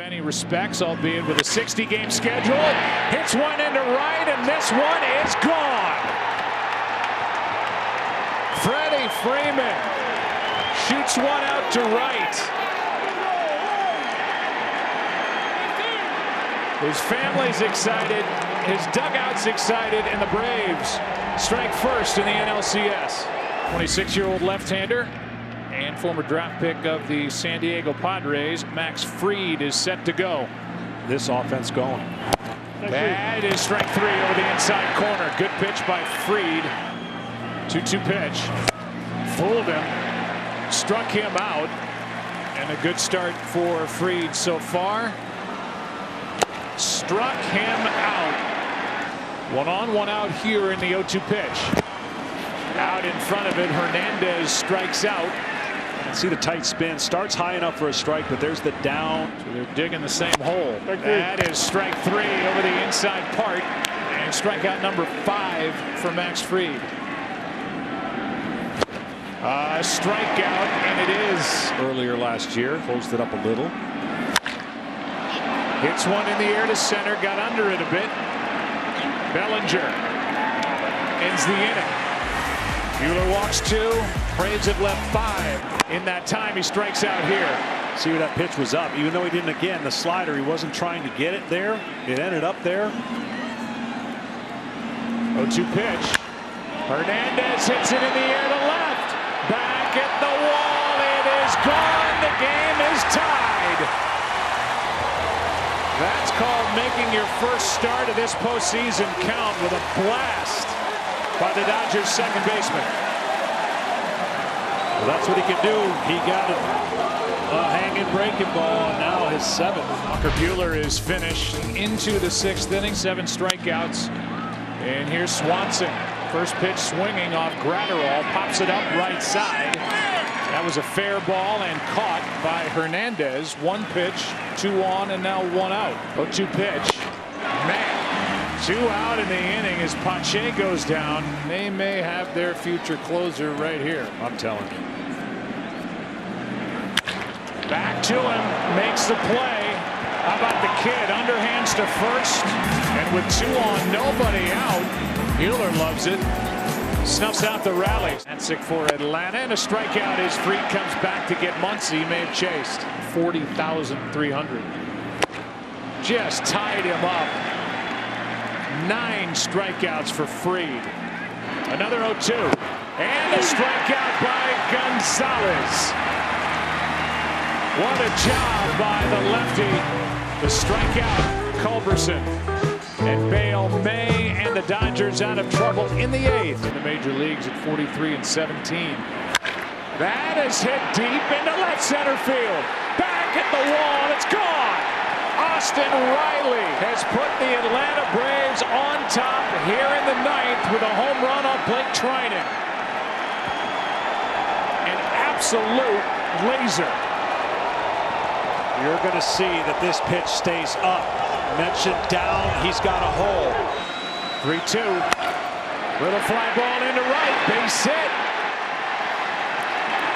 many respects, albeit with a 60-game schedule. Hits one into right, and this one is gone. Freddie Freeman shoots one out to right. His family's excited, his dugout's excited, and the Braves strike first in the NLCS. 26-year-old left-hander and former draft pick of the San Diego Padres, Max Fried, is set to go. This offense going. That is strike three over the inside corner. Good pitch by Fried. 2-2 pitch. Fooled him. Struck him out. And a good start for Fried so far. Struck him out. One on, one out here in the 0-2 pitch. Out in front of it, Hernandez strikes out. See the tight spin. Starts high enough for a strike, but there's the down. So they're digging the same hole. That is strike three over the inside part. And strikeout number 5 for Max Fried. Strikeout, and it is. Earlier last year, closed it up a little. Hits one in the air to center, got under it a bit. Bellinger ends the inning. Buehler walks 2. Braves have left 5. In that time, he strikes out here. See where that pitch was up. Even though he didn't, again, the slider, he wasn't trying to get it there. It ended up there. 0-2 pitch. Hernandez hits it in the air to left. Back at the wall. It is gone. The game is tied. That's called making your first start of this postseason count with a blast by the Dodgers second baseman. Well, that's what he can do. He got a hanging breaking ball, and now his 7th. Walker Buehler is finished into the 6th inning, 7 strikeouts. And here's Swanson. First pitch swinging off Gratterall, pops it up right side. That was a fair ball and caught by Hernandez. 1 pitch, 2 on, and now 1 out. 0-2 pitch. Man. 2 out in the inning as Pache goes down. They may have their future closer right here. I'm telling you. Back to him, makes the play. How about the kid? Underhands to first, and with 2 on, nobody out. Buehler loves it. Snuffs out the rally. That's it for Atlanta, and a strikeout as Fried comes back to get Muncy. He may have chased 40,300. Just tied him up. 9 strikeouts for Fried. Another 0-2. And a strikeout by Gonzalez. What a job by the lefty. The strikeout, Culberson. And Bale May, and the Dodgers out of trouble in the 8th. In the major leagues at 43-17. That is hit deep into left center field. Back at the wall. It's gone. Austin Riley has put the Atlanta Braves on top here in the 9th with a home run on Blake Trinan. An absolute laser. You're going to see that this pitch stays up. Mentioned down, he's got a hole. 3-2. Little fly ball into right, base hit.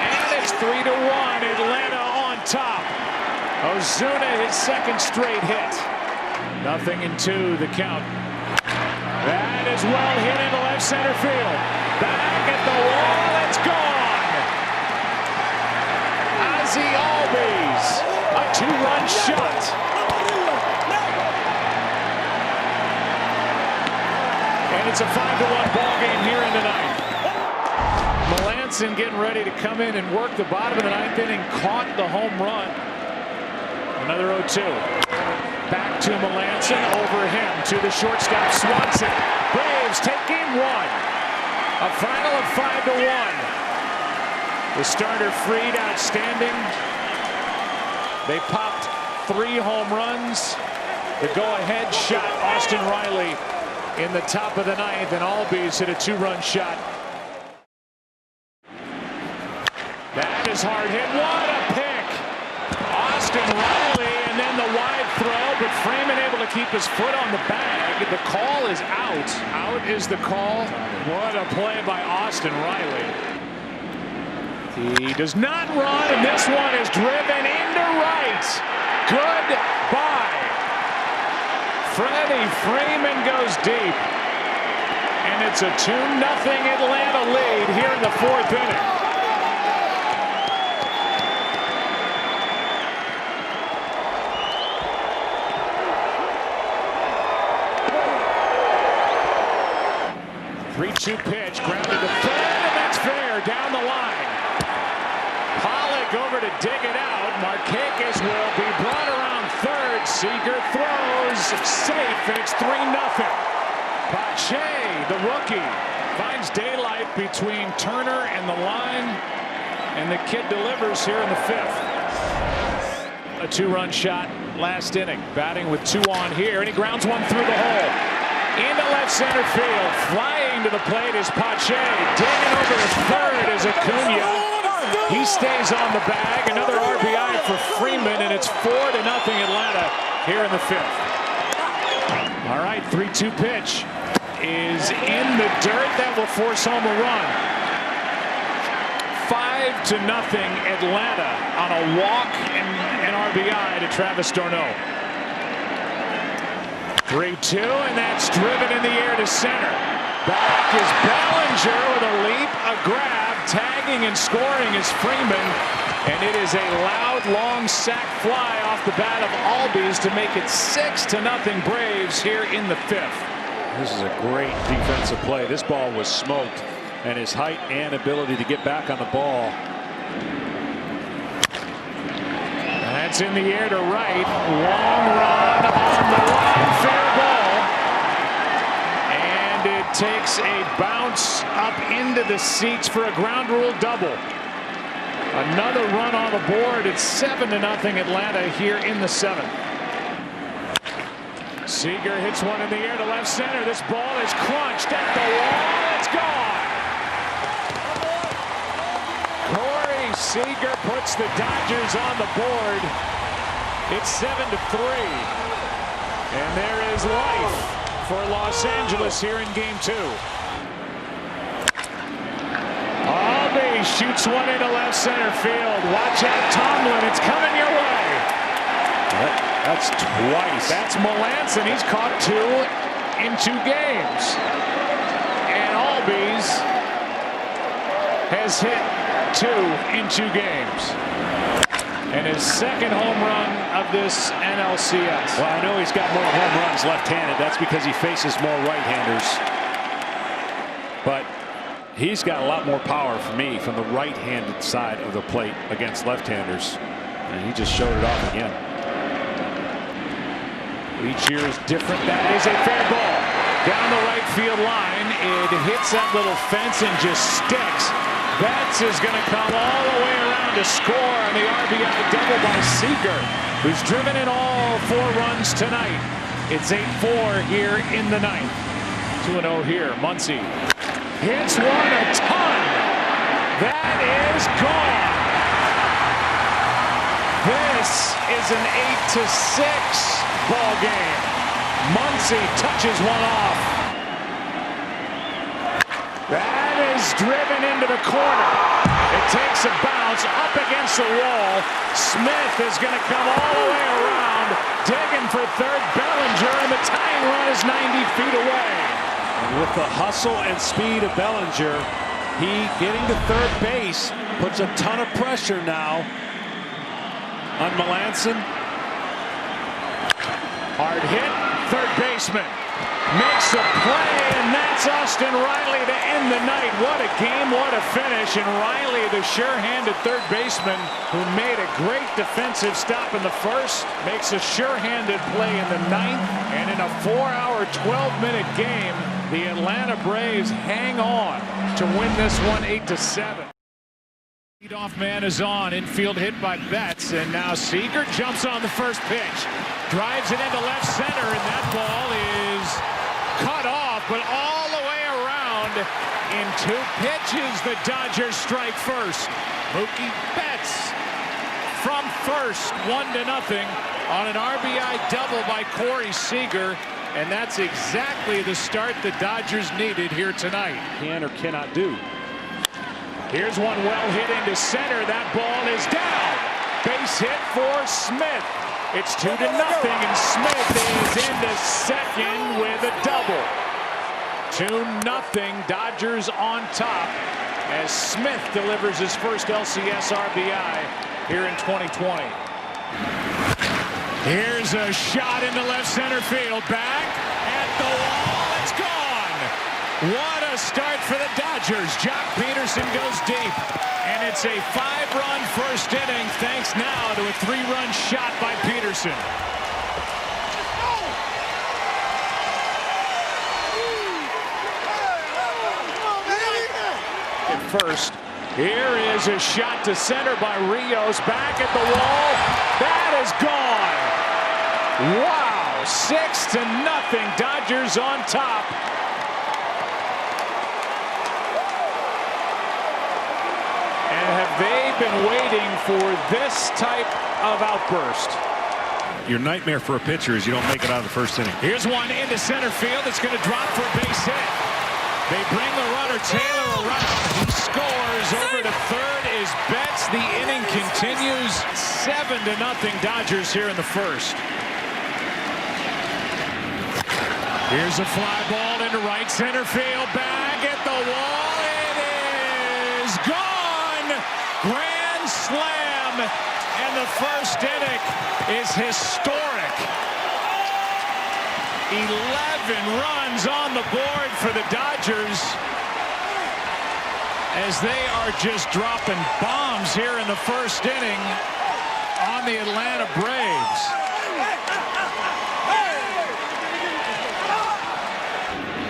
And it's 3-1. Atlanta on top. Ozuna, his 2nd straight hit. 0-2 the count. That is well hit into left center field. Back at the wall, it's gone. Ozzy Albies, a 2-run shot. And it's a 5-1 ball game here in the 9th. Melanson getting ready to come in and work the bottom of the 9th inning. Caught the home run. Another 0-2. Back to Melanson, over him to the shortstop Swanson. Braves take game 1. A final of 5-1. The starter Fried outstanding. They popped 3 home runs. The go-ahead shot, Austin Riley in the top of the 9th, and Albies hit a 2-run shot. That is hard hit. What a pick! Austin Riley, and then the wide throw, but Freeman able to keep his foot on the bag. The call is out. Out is the call. What a play by Austin Riley. He does not run, and this one is driven into right. Good Freddie Freeman goes deep. And it's a 2-0 Atlanta lead here in the 4th inning. Three-two pitch, grounded to third, and that's fair down the line. Pollock over to dig it out. Marquez will be brought around third. Seager throws, safe, and it's 3-0. Pache, the rookie, finds daylight between Turner and the line, and the kid delivers here in the 5th. A 2-run shot last inning, batting with 2 on here, and he grounds one through the hole. Into left center field, flying to the plate is Pache. Digging over to third is Acuna. He stays on the bag. Another RBI for Freeman, and it's 4-0 Atlanta here in the 5th. All right, 3-2 pitch is in the dirt. That will force home a run. 5-0 Atlanta on a walk and an RBI to Travis d'Arnaud. 3-2, and that's driven in the air to center. Back is Bellinger with a leap, a grab, tagging and scoring is Freeman, and it is a loud, long sac fly off the bat of Albies to make it 6-0 Braves here in the 5th. This is a great defensive play. This ball was smoked, and his height and ability to get back on the ball. That's in the air to right. Long run on the line. Fair ball. And it takes a bounce up into the seats for a ground rule double. Another run on the board. It's 7-0 Atlanta here in the 7th. Seager hits one in the air to left center. This ball is crunched at the wall. It's gone. Seager puts the Dodgers on the board. It's 7-3. And there is life for Los Angeles here in game 2. Albies shoots one into left center field. Watch out, Tomlin. It's coming your way. That's twice. That's Melanson. He's caught 2 in 2 games. And Albies has hit 2 in 2 games. And his 2nd home run of this NLCS. Well, I know he's got more home runs left-handed. That's because he faces more right-handers. But he's got a lot more power for me from the right-handed side of the plate against left-handers. And he just showed it off again. Each year is different. That is a fair ball. Down the right field line. It hits that little fence and just sticks. Betts is going to come all the way around to score on the RBI double by Seager, who's driven in all 4 runs tonight. It's 8-4 here in the 9th. 2-0 here. Muncy hits one a ton. That is gone. This is an 8-6 ball game. Muncy touches one off. That is driven into the corner. It takes a bounce up against the wall. Smith is going to come all the way around, digging for third. Bellinger, and the tying run is 90 feet away. And with the hustle and speed of Bellinger, he getting to third base puts a ton of pressure now on Melanson. Hard hit, third baseman makes the play, and that's Austin Riley to end the night. What a game, what a finish. And Riley, the sure-handed third baseman who made a great defensive stop in the 1st, makes a sure-handed play in the 9th. And in a 4-hour, 12-minute game, the Atlanta Braves hang on to win this one 8-7. Leadoff man is on. Infield hit by Betts, and now Seager jumps on the first pitch. Drives it into left center, and that ball is cut off, but all the way around in 2 pitches. The Dodgers strike first. Mookie Betts from first, 1-0 on an RBI double by Corey Seager, and that's exactly the start the Dodgers needed here tonight. Can or cannot do. Here's one well hit into center. That ball is down. Base hit for Smith. It's 2-0, and Smith is into second with a double. 2-0, Dodgers on top as Smith delivers his first LCS RBI here in 2020. Here's a shot into left center field. Back at the wall. It's gone. What a start for the Dodgers. Jock Peterson goes deep. And it's a 5-run first inning thanks now to a 3-run shot by Peterson. At first, here is a shot to center by Rios. Back at the wall. That is gone. Wow, 6-0. Dodgers on top. And have they been waiting for this type of outburst? Your nightmare for a pitcher is you don't make it out of the first inning. Here's one into center field. It's going to drop for a base hit. They bring the runner Taylor around. He scores. Over to third is Betts. The inning continues. 7-0 Dodgers here in the first. Here's a fly ball into right center field. Back at the wall. It is gone. Grand slam. And the first inning is historic. 11 runs on the board for the Dodgers as they are just dropping bombs here in the first inning on the Atlanta Braves.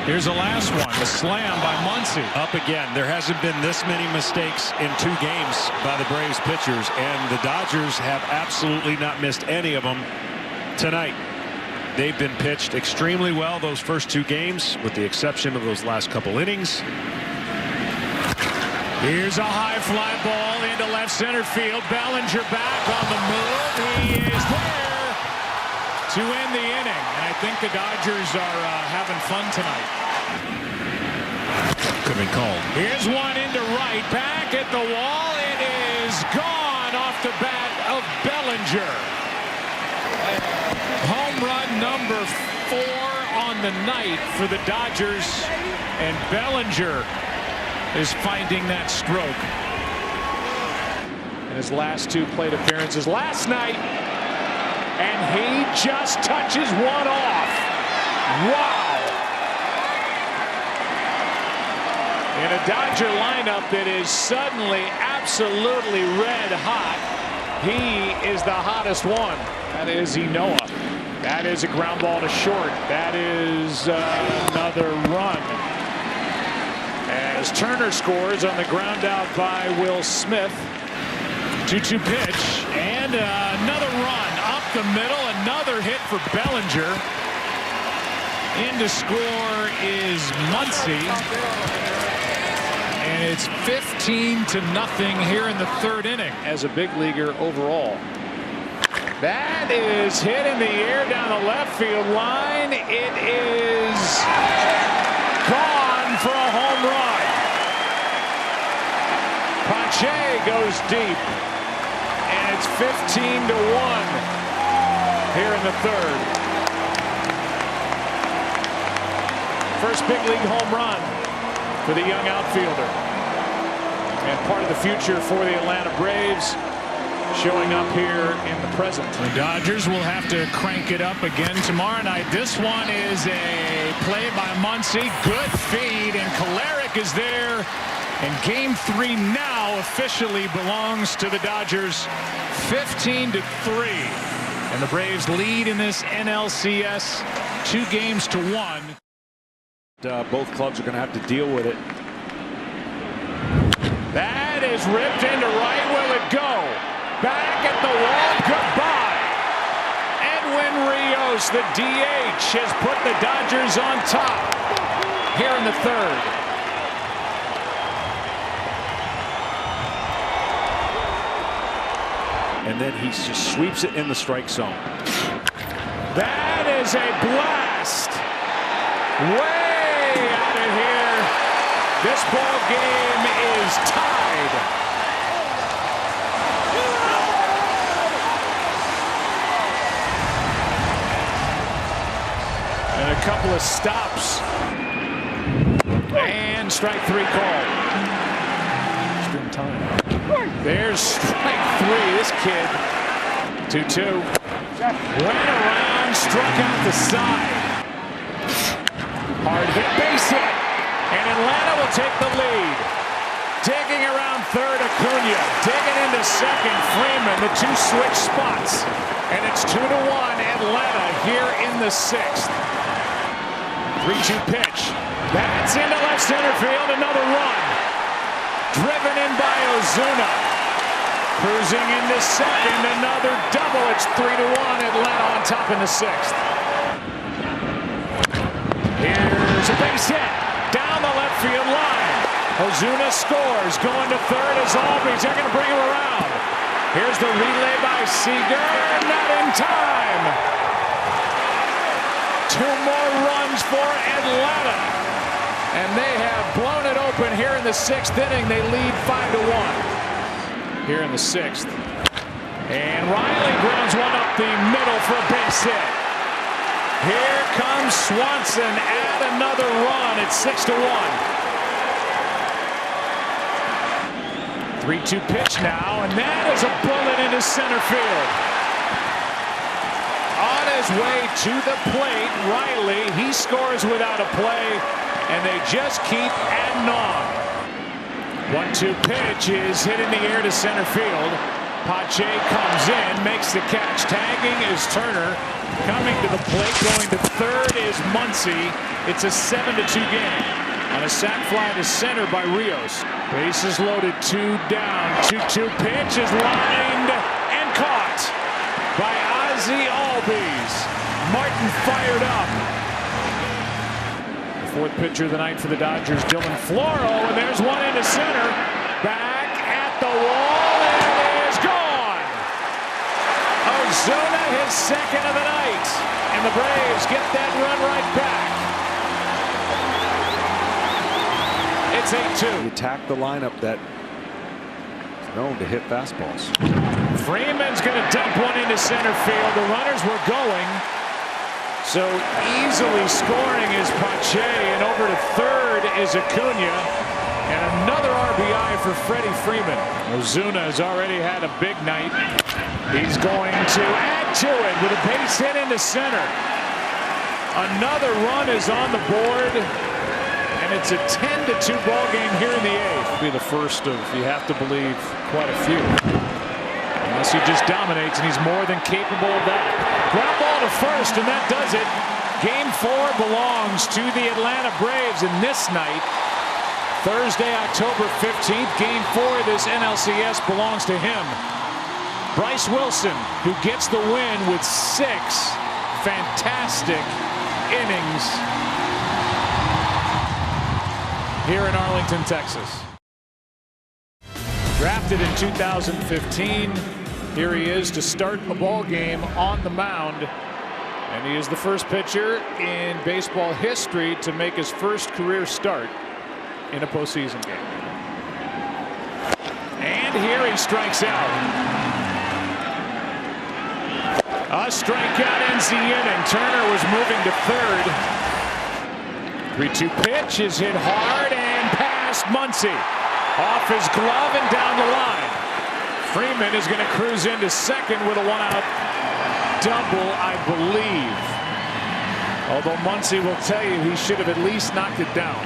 Here's the last one, the slam by Muncy. Up again. There hasn't been this many mistakes in 2 games by the Braves pitchers, and the Dodgers have absolutely not missed any of them tonight. They've been pitched extremely well those first 2 games, with the exception of those last couple innings. Here's a high fly ball into left center field. Bellinger back on the move. He is there to end the inning. And I think the Dodgers are having fun tonight. Could be called. Here's one into right. Back at the wall. It is gone off the bat of Bellinger. Home run number 4 on the night for the Dodgers, and Bellinger is finding that stroke. In his last 2 plate appearances last night, and he just touches one off. Wow. In a Dodger lineup that is suddenly absolutely red hot, he is the hottest one. That is Enoa. That is a ground ball to short. That is another run. As Turner scores on the ground out by Will Smith. 2-2 pitch. And another run up the middle. Another hit for Bellinger. In to score is Muncy. And it's 15-0 here in the 3rd inning as a big leaguer overall. That is hit in the air down the left field line. It is gone for a home run. Pache goes deep. And it's 15-1 here in the 3rd. First big league home run for the young outfielder. And part of the future for the Atlanta Braves, showing up here in the present. The Dodgers will have to crank it up again tomorrow night. This one is a play by Muncy. Good feed, and Kolarek is there. And game 3 now officially belongs to the Dodgers, 15-3. And the Braves lead in this NLCS 2-1. Both clubs are going to have to deal with it. That is ripped into right. Will it go? Back at the wall. Goodbye. Edwin Rios, the DH, has put the Dodgers on top here in the 3rd. And then he just sweeps it in the strike zone. That is a blast. Way out of here. This ball game is tied. couple of stops. And strike three called. Extreme time. There's strike three. This kid, 2-2. Went around, struck out the side. Hard hit, base hit. And Atlanta will take the lead. Digging around third, Acuna. Digging into second, Freeman. The two switch spots. And it's 2-1 Atlanta here in the sixth. 3-2 pitch. That's into left center field. Another run. Driven in by Ozuna. Cruising into second. Another double. It's 3-1 Atlanta on top in the sixth. Here's a base hit. Down the left field line. Ozuna scores. Going to third as Albies. They're going to bring him around. Here's the relay by Seager. Not in time. Two more runs for Atlanta. And they have blown it open here in the sixth inning. They lead 5-1 here in the sixth. And Riley grounds one up the middle for a base hit. Here comes Swanson. Add another run. It's 6-1. 3-2 pitch now, and that is a bullet into center field. On his way to the plate, Riley, he scores without a play, and they just keep adding on. 1-2 pitch is hit in the air to center field. Pache comes in, makes the catch. Tagging is Turner. Coming to the plate, going to third is Muncy. It's a 7-2 game. On a sac fly to center by Rios. Bases loaded, 2 down. 2-2 pitch is lined and caught by Ozzie Albies. Martin fired up. The fourth pitcher of the night for the Dodgers, Dylan Floro, and there's one into center. Back at the wall, and it is gone. Ozuna, his second of the night, and the Braves get that run right back. It's 8-2. He attacked the lineup that is known to hit fastballs. Freeman's going to dump one into center field. The runners were going. So easily scoring is Pache, and over to third is Acuna. And another RBI for Freddie Freeman. Ozuna has already had a big night. He's going to add to it with a base hit into center. Another run is on the board. And it's a 10-2 ball game here in the eighth. It'll be the first of, you have to believe, quite a few. Unless he just dominates, and he's more than capable of that. Ground ball to first, and that does it. Game 4 belongs to the Atlanta Braves, and this night, Thursday, October 15th, Game 4 of this NLCS belongs to him. Bryce Wilson, who gets the win with 6 fantastic innings here in Arlington, Texas. Drafted in 2015, here he is to start a ball game on the mound. And he is the first pitcher in baseball history to make his first career start in a postseason game. And here he strikes out. A strikeout ends the inning. Turner was moving to third. 3-2 pitch is hit hard and past Muncy. Off his glove and down the line. Freeman is going to cruise into second with a one-out double, I believe. Although Muncy will tell you he should have at least knocked it down.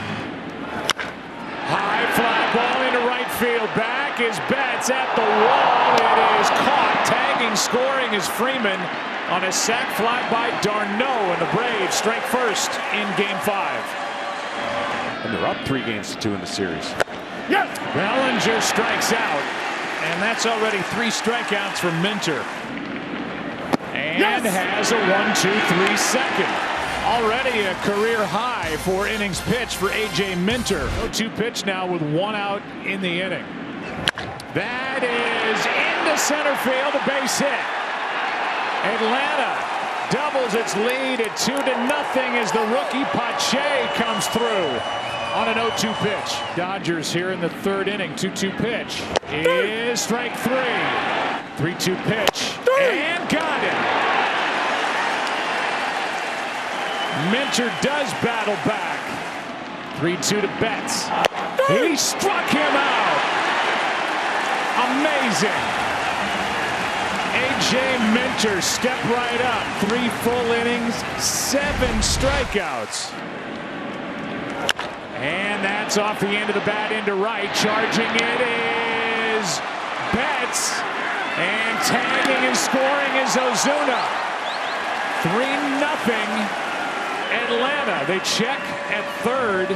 High fly ball into right field. Back is Betts at the wall. It is caught. Tagging, scoring is Freeman on a sac fly by Darno, and the Braves strike first in Game 5. And they're up 3-2 in the series. Yeah. Bellinger strikes out, and that's already 3 strikeouts for Minter. And has a 1-2-3 second. Already a career high for innings pitched for A.J. Minter. 0-2 pitch now with 1 out in the inning. That is into center field, a base hit. Atlanta doubles its lead at 2-0 as the rookie Pache comes through on an 0-2 pitch. Dodgers here in the third inning. 2-2 pitch is strike 3. 3-2 pitch and got it. Minter does battle back. 3-2 to Betts. He struck him out. Amazing. A.J. Minter stepped right up. 3 full innings, 7 strikeouts. And that's off the end of the bat into right. Charging it is Betts. And tagging and scoring is Ozuna. 3-0 Atlanta. They check at third.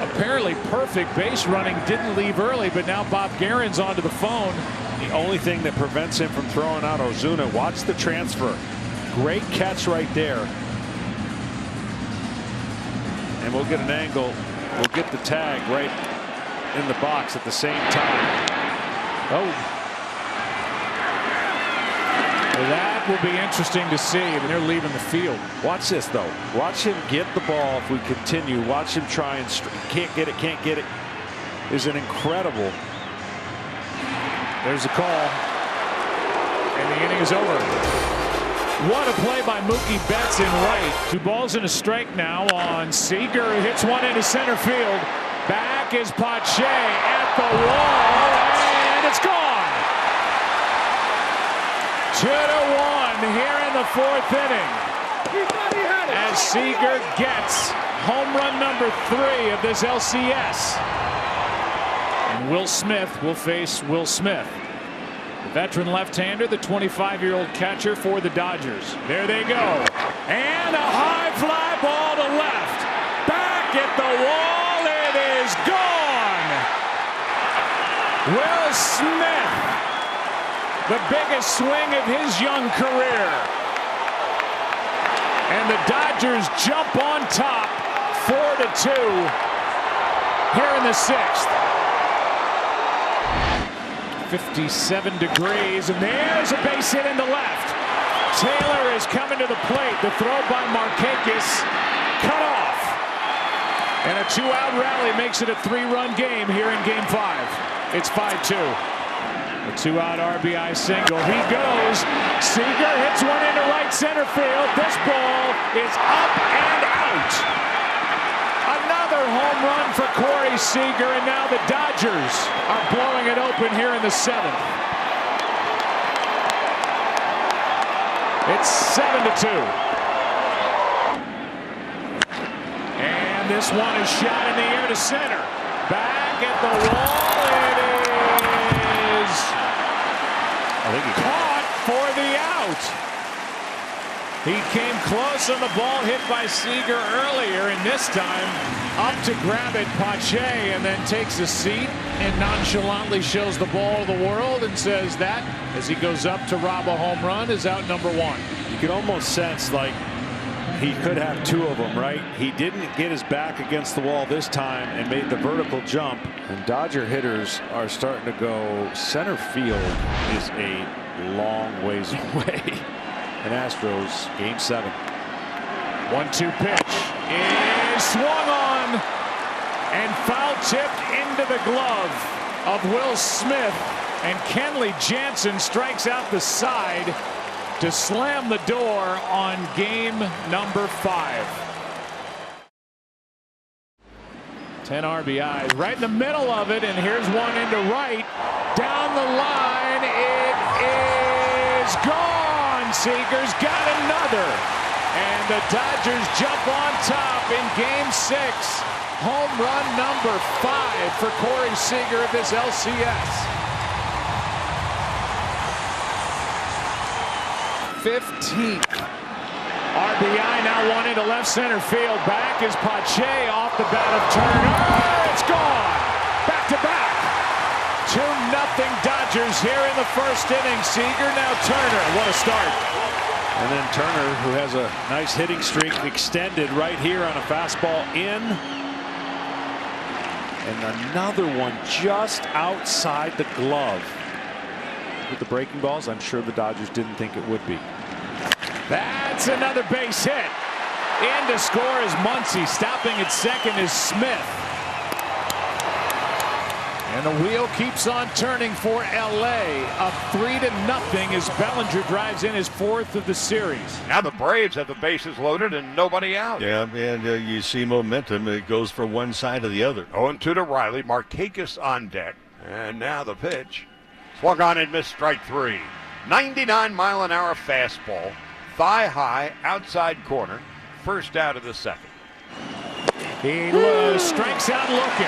Apparently perfect base running. Didn't leave early, but now Bob Guerin's onto the phone. The only thing that prevents him from throwing out Ozuna. Watch the transfer. Great catch right there. And we'll get an angle. We'll get the tag right in the box at the same time. Oh. That will be interesting to see. They're leaving the field. Watch this, though. Watch him get the ball if we continue. Watch him try and can't get it, can't get it. Is an incredible. There's a call. And the inning is over. What a play by Mookie Betts in right. 2 balls and a strike now on Seager, who hits one into center field. Back is Pache at the wall, and it's gone. 2-1 here in the 4th inning. As Seager gets home run number 3 of this LCS. And Will Smith will face Will Smith. The veteran left-hander, the 25-year-old catcher for the Dodgers. There they go. And a high fly ball to left. Back at the wall. It is gone. Will Smith. The biggest swing of his young career. And the Dodgers jump on top 4-2 here in the 6th. 57 degrees, and there's a base hit into left. Taylor is coming to the plate. The throw by Markakis cut off. And a 2-out rally makes it a 3-run game here in Game 5. It's 5-2. A 2-out RBI single. He goes. Seager hits one into right center field. This ball is up and out. Another home run for Corey Seager, and now the Dodgers are blowing it open here in the 7th. It's 7-2. And this one is shot in the air to center. Back at the wall. It is caught for the out. He came close on the ball hit by Seager earlier, and this time up to grab it, Pache, and then takes a seat and nonchalantly shows the ball to the world and says that, as he goes up to rob a home run, is out number 1. You can almost sense like he could have 2 of them, right? He didn't get his back against the wall this time and made the vertical jump. And Dodger hitters are starting to go. Center field is a long ways away. And Astros, Game 7. 1-2 pitch is swung on and foul tipped into the glove of Will Smith, and Kenley Jansen strikes out the side to slam the door on game number 5. 10 RBIs right in the middle of it, and here's one into right. Down the line, it is gone. Seager's got another, and the Dodgers jump on top in Game 6. Home run number 5 for Corey Seager of this LCS. 15th RBI, now one into left center field. Back is Pache off the bat of Turner. It's gone. Back to back. 2-0 Dodgers here in the 1st inning. Seager, now Turner. What a start. And then Turner, who has a nice hitting streak, extended right here on a fastball in. And another one just outside the glove. With the breaking balls, I'm sure the Dodgers didn't think it would be. That's another base hit. In to score is Muncy. Stopping at second is Smith. And the wheel keeps on turning for LA. Up 3-0 as Bellinger drives in his 4th of the series. Now the Braves have the bases loaded and nobody out. Yeah, and you see momentum. It goes from one side to the other. 0-2 to Riley. Markakis on deck. And now the pitch. Swung on and missed, strike 3. 99-mile-an-hour fastball. Thigh high, outside corner. First out of the 2nd. He strikes out looking.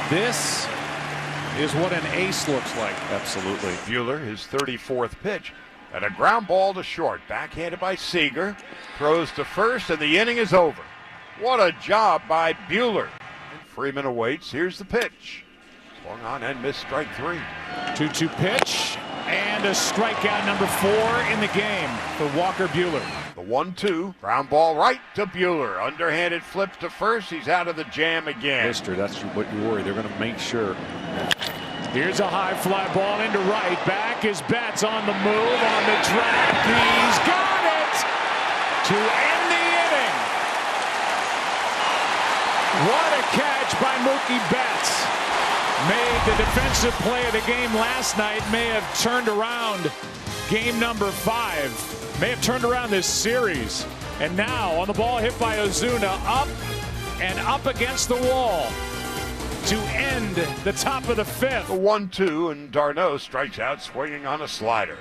This is what an ace looks like. Absolutely. Buehler, his 34th pitch, and a ground ball to short. Backhanded by Seager. Throws to first, and the inning is over. What a job by Buehler. Freeman awaits. Here's the pitch. Swung on and missed, strike 3. 2-2 pitch, and a strikeout number 4 in the game for Walker Buehler. The 1-2, ground ball right to Buehler. Underhanded flip to first. He's out of the jam again. Mister, that's what you worry. They're going to make sure. Here's a high fly ball into right. Back is Betts on the move, on the track. He's got it to end the inning. What a catch by Mookie Betts. Made the defensive play of the game last night. May have turned around game number 5. May have turned around this series. And now on the ball hit by Ozuna, up and up against the wall to end the top of the 5th. The 1-2, and d'Arnaud strikes out swinging on a slider.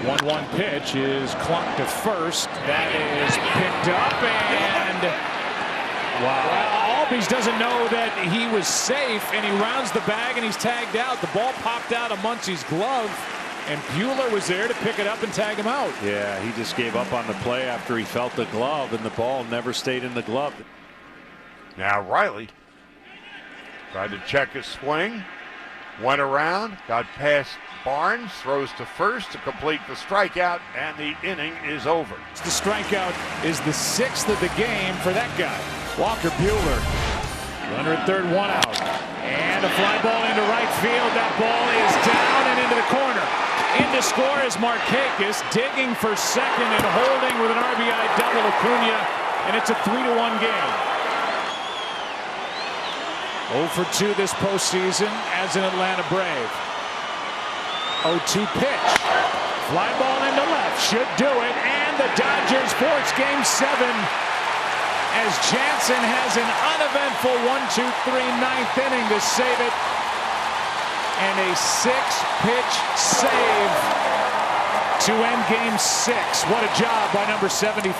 1-1 pitch is clunked to first. That is picked up, and wow. Well, Albies doesn't know that he was safe, and he rounds the bag and he's tagged out. The ball popped out of Muncy's glove, and Buehler was there to pick it up and tag him out. Yeah, he just gave up on the play after he felt the glove, and the ball never stayed in the glove. Now Riley tried to check his swing, went around, got past Barnes, throws to first to complete the strikeout, and the inning is over. The strikeout is the 6th of the game for that guy. Walker Buehler. Runner at third, 1 out. And a fly ball into right field. That ball is down and into the corner. In to score is Markakis, digging for second and holding with an RBI double Acuna, and it's a 3-1 game. 0 for 2 this postseason as an Atlanta Brave. 0-2 pitch. Fly ball into left, should do it, and the Dodgers force game 7 as Jansen has an uneventful 1-2-3 9th inning to save it. And a 6-pitch save to end game 6. What a job by number 74.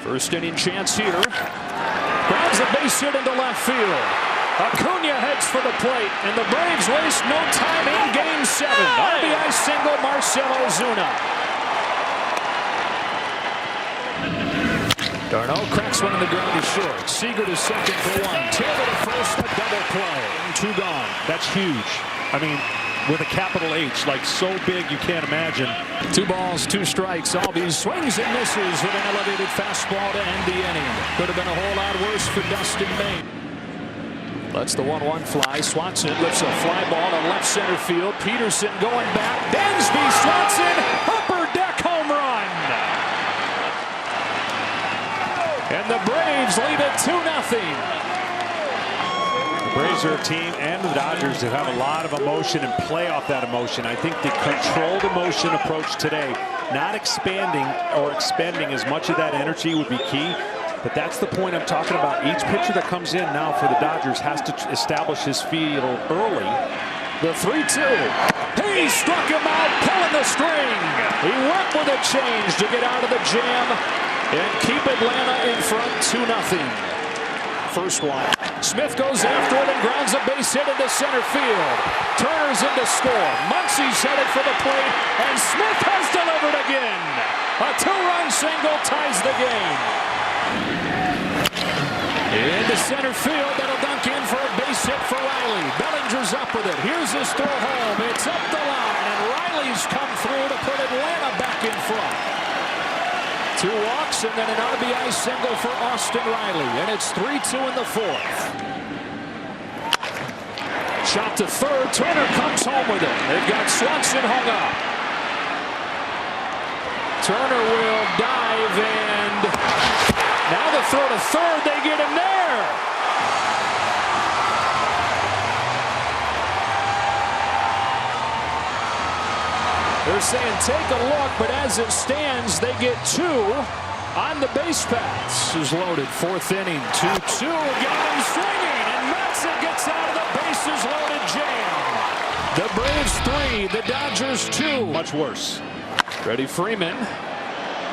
First inning chance here. Grounds the base hit into left field. Acuna heads for the plate, and the Braves waste no time in game 7. RBI single, Marcell Ozuna. d'Arnaud cracks one on the ground to short. Seager to second for 1. Taylor to first, a double play. 2 gone. That's huge. I mean, with a capital H, like so big you can't imagine. 2 balls, 2 strikes. Albies swings and misses with an elevated fastball to end the inning. Could have been a whole lot worse for Dustin May. Lets the 1-1 fly. Swanson lifts a fly ball to left center field. Peterson going back. Dansby, Swanson, upper deck home run. And the Braves lead it 2-0. The Braves are a team, and the Dodgers, that have a lot of emotion and play off that emotion. I think the controlled emotion approach today, not expanding or expending as much of that energy, would be key. But that's the point I'm talking about. Each pitcher that comes in now for the Dodgers has to establish his feel early. The 3-2. He struck him out, pulling the string. He went with a change to get out of the jam and keep Atlanta in front 2-0. First one. Smith goes after it and grounds a base hit into center field. Turner's in to score. Muncy's headed for the plate, and Smith has delivered again. A 2-run single ties the game. Into center field, that'll dunk in for a base hit for Riley. Bellinger's up with it. Here's his throw home. It's up the line, and Riley's come through to put Atlanta back in front. 2 walks and then an RBI single for Austin Riley, and it's 3-2 in the 4th. Shot to third. Turner comes home with it. They've got Swanson hung up. Turner will dive, and now the throw to third. They get him there. They're saying take a look, but as it stands, they get 2 on the base paths. Is loaded, 4th inning, 2-2. Got him swinging, and Matson gets out of the bases loaded jam. The Braves 3, the Dodgers 2. Much worse. Freddie Freeman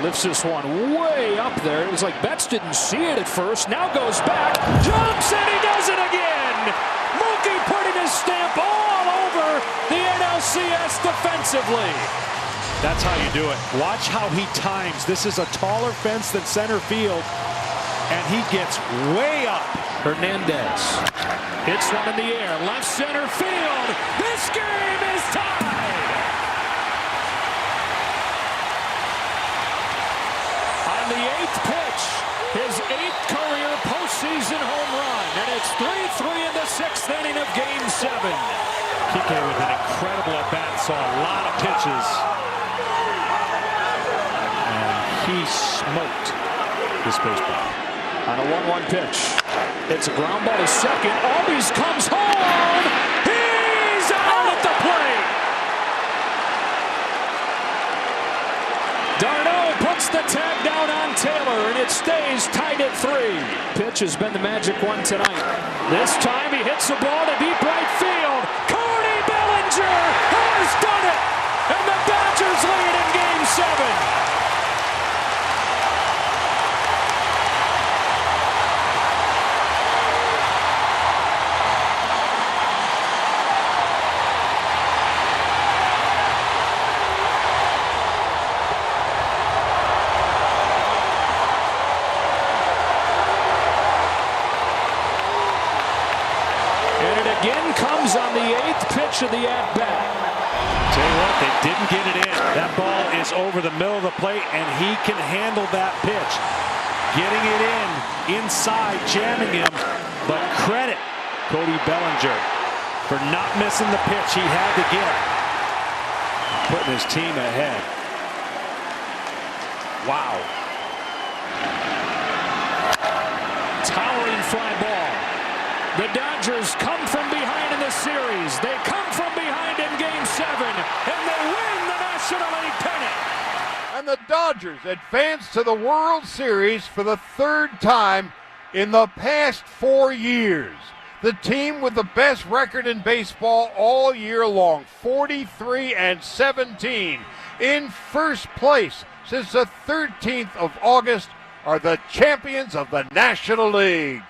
lifts this one way up there. It was like Betts didn't see it at first. Now goes back, jumps, and he does it again. Mookie putting his stamp all over the NLCS defensively. That's how you do it. Watch how he times. This is a taller fence than center field, and he gets way up. Hernandez hits one in the air, left center field. This game is tied. On the 8th pitch, his 8th career postseason home run, and it's 3-3 in the 6th inning of Game 7. Kike with an incredible at-bat, saw a lot of pitches, and he smoked this baseball. On a 1-1 pitch, it's a ground ball to second. Albies comes home. He's out at the plate. Darno puts the tag down on Taylor, and it stays tied at 3. Pitch has been the magic one tonight. This time he hits the ball to deep right field. Cody Bellinger has done it, and the Dodgers lead in Game 7. And it again comes on the 8th pitch of the at-bat. Tell you what, they didn't get it in. That ball is over the middle of the plate, and he can handle that pitch. Getting it in, inside, jamming him. But credit Cody Bellinger for not missing the pitch he had to get. Putting his team ahead. Wow. Towering fly ball. The Dodgers come from behind in the series. They come from behind in Game 7, and they win the National League pennant. And the Dodgers advance to the World Series for the 3rd time in the past 4 years. The team with the best record in baseball all year long, 43-17, in first place since the 13th of August, are the champions of the National League.